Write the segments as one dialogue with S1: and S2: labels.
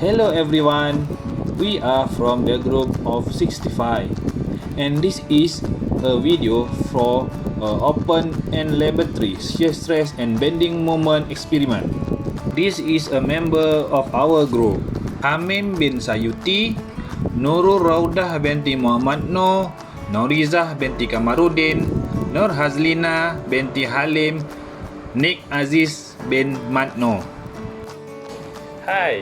S1: Hello everyone, we are from the group of 65 and this is a video for open and laboratory shear stress and bending moment experiment. This is a member of our group, Hamim bin Sayuti, Nurul Raudah binti Muhammad Noor, Norizah binti Kamarudin, Nur Hazlina binti Halim, Nick Aziz bin Matno. Hi,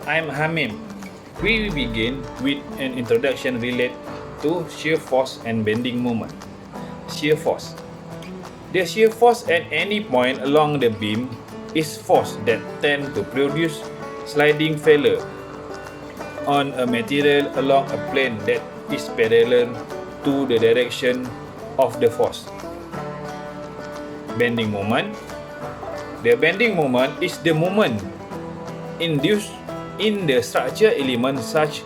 S1: I'm Hamim. We will begin with an introduction related to shear force and bending moment. Shear force. The shear force at any point along the beam is force that tend to produce sliding failure on a material along a plane that is parallel to the direction of the force. Bending moment. The bending moment is the moment induced in the structure element such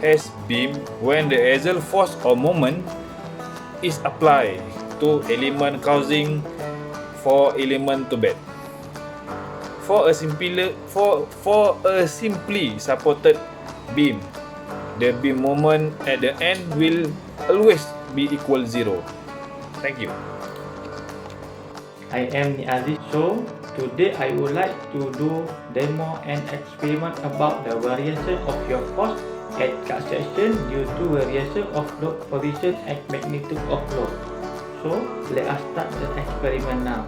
S1: as beam when the axial force or moment is applied to element causing for element to bend. For a simply supported beam, the beam moment at the end will always be equal 0. Thank you.
S2: I am Niaziz. So today I would like to do demo and experiment about the variation of your force at cut section due to variation of load position and magnitude of load. So let us start the experiment now.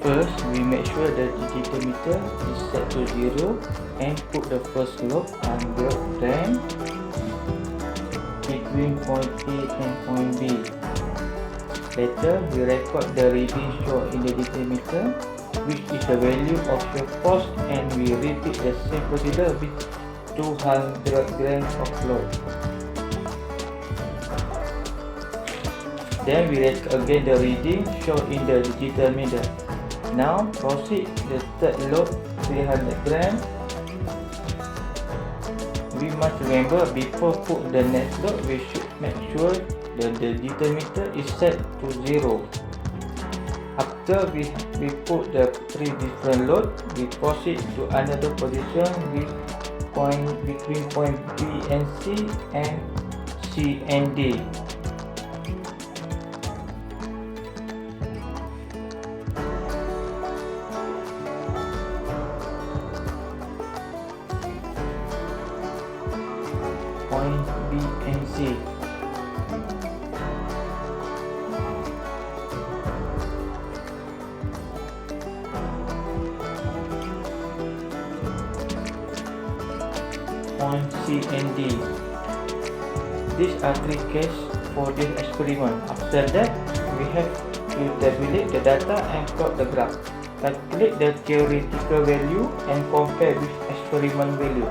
S2: First, we make sure the digital meter is set to 0 and put the first load under them between point A and point B. Later, we record the reading shown in the digital meter, which is the value of your force, and we repeat the same procedure with 200 grams of load. Then we record again the reading shown in the digital meter. Now proceed the third load 300 grams. We must remember before put the next load we should make sure that the digital meter is set to 0. After we put the 3 different loads, we proceed to another position with point between point B and C and C and D. Point B and C. Point C and D. These are 3 cases for this experiment. After that, we have to tabulate the data and plot the graph. Calculate the theoretical value and compare with experiment value.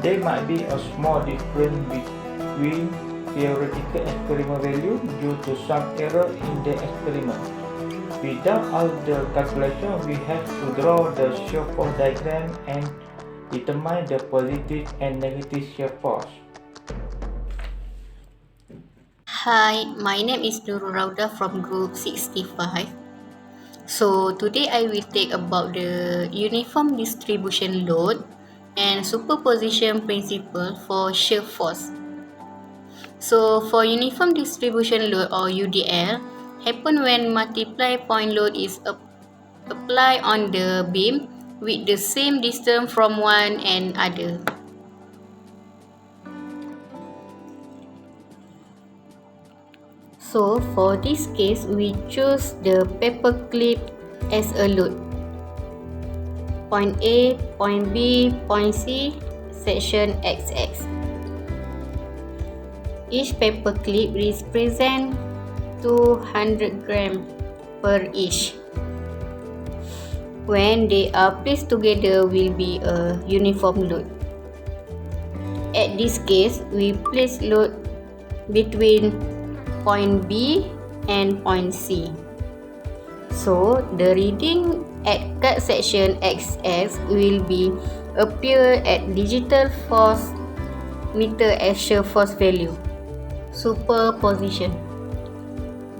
S2: There might be a small difference between theoretical experiment value due to some error in the experiment. Without all the calculation, we have to draw the shear force diagram and determine the positive and negative shear force.
S3: Hi, my name is Nurul Raudah from group 65. So today I will take about the uniform distribution load and superposition principle for shear force. So for uniform distribution load or UDL happen when multiply point load is applied on the beam with the same distance from one and other. So for this case, we choose the paper clip as a load. Point A, point B, point C, section XX. Each paper clip represents 200 grams per each. When they are placed together will be a uniform load. At this case, we place load between point B and point C. So the reading at cut section XX will be appear at digital force meter as shear force value. Superposition.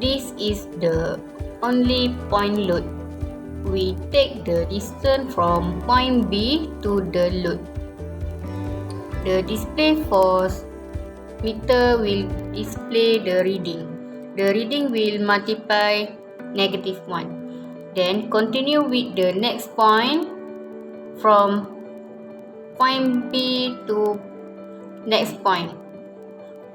S3: This is the only point load. we take the distance from point B to the load. The display force meter will display the reading. The reading will multiply -1. Then continue with the next point from point B to next point.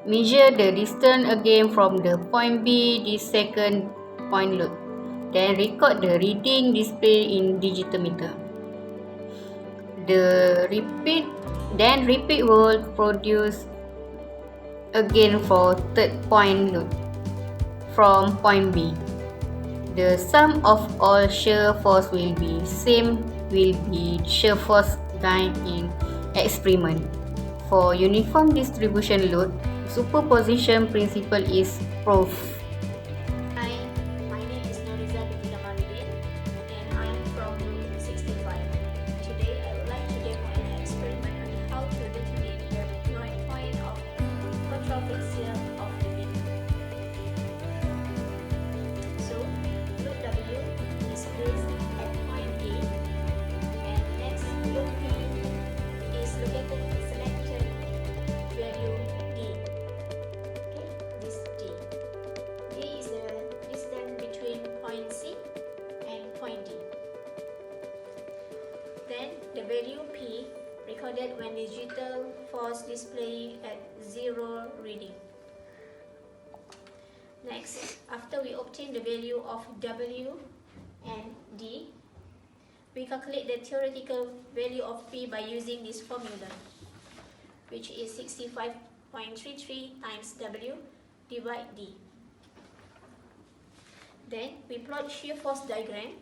S3: Measure the distance again from the point B, this second point load. Then record the reading display in digital meter. Then repeat will produce again for third point load from point B. The sum of all shear force will be shear force done in experiment. For uniform distribution load, superposition principle is proved.
S4: Hi, my name is and I'm from Group 65. Today I would like to demo an experiment on how to determine the right point of control shear of the beam. So, load W is placed at point A, and next load P is located at selected value D. Okay, this D. D is the distance between point C and point D. Then the value P recorded when digital force display at 0 reading. Next, after we obtain the value of W and D, we calculate the theoretical value of P by using this formula, which is 65.33 times W divide D. Then we plot shear force diagram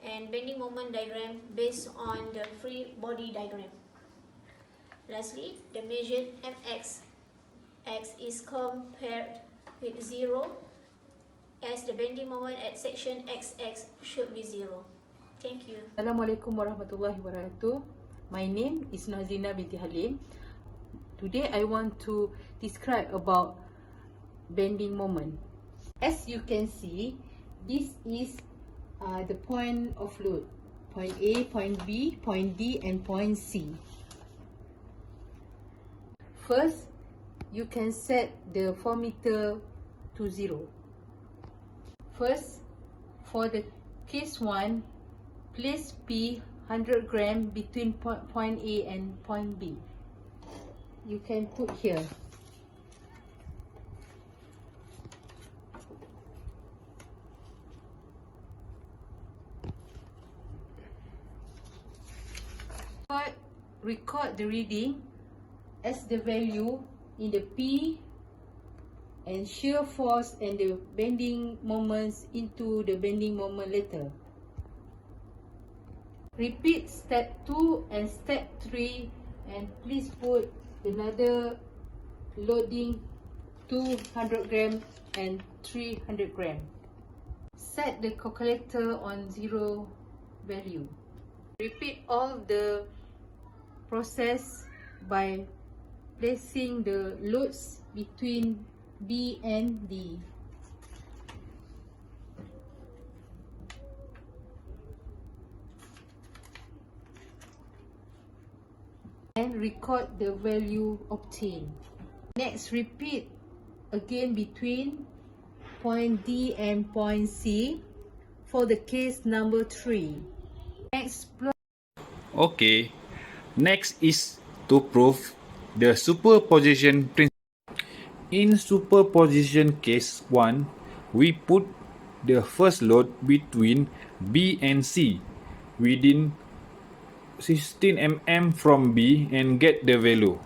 S4: and bending moment diagram based on the free body diagram. Lastly, the measured Mx x is compared with 0 as the bending moment at section XX should be 0. Thank you.
S5: Assalamualaikum warahmatullahi wabarakatuh. My name is Nazina binti Halim. Today I want to describe about bending moment. As you can see, this is the point of load. Point A, point B, point D and point C. First, you can set the meter to 0. First, for the case 1, place P 100 gram between point A and point B. You can put here. Record the reading as the value in the P and shear force and the bending moments into the bending moment letter. Repeat step 2 and step 3 and please put another loading 200 gram and 300 gram. Set the calculator on 0 value. Repeat all the process by placing the loads between B and D. And record the value obtained. Next, repeat again between point D and point C for the case number 3. Next,
S1: Okay, next is to prove the superposition principle. In superposition case 1, we put the first load between B and C within 16 mm from B and get the value.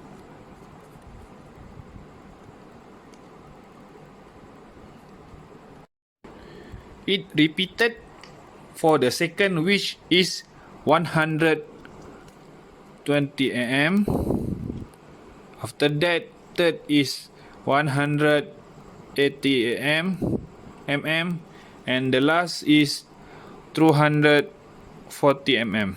S1: It repeated for the second, which is 120 mm. After that, third is 180 mm, and the last is 240 mm.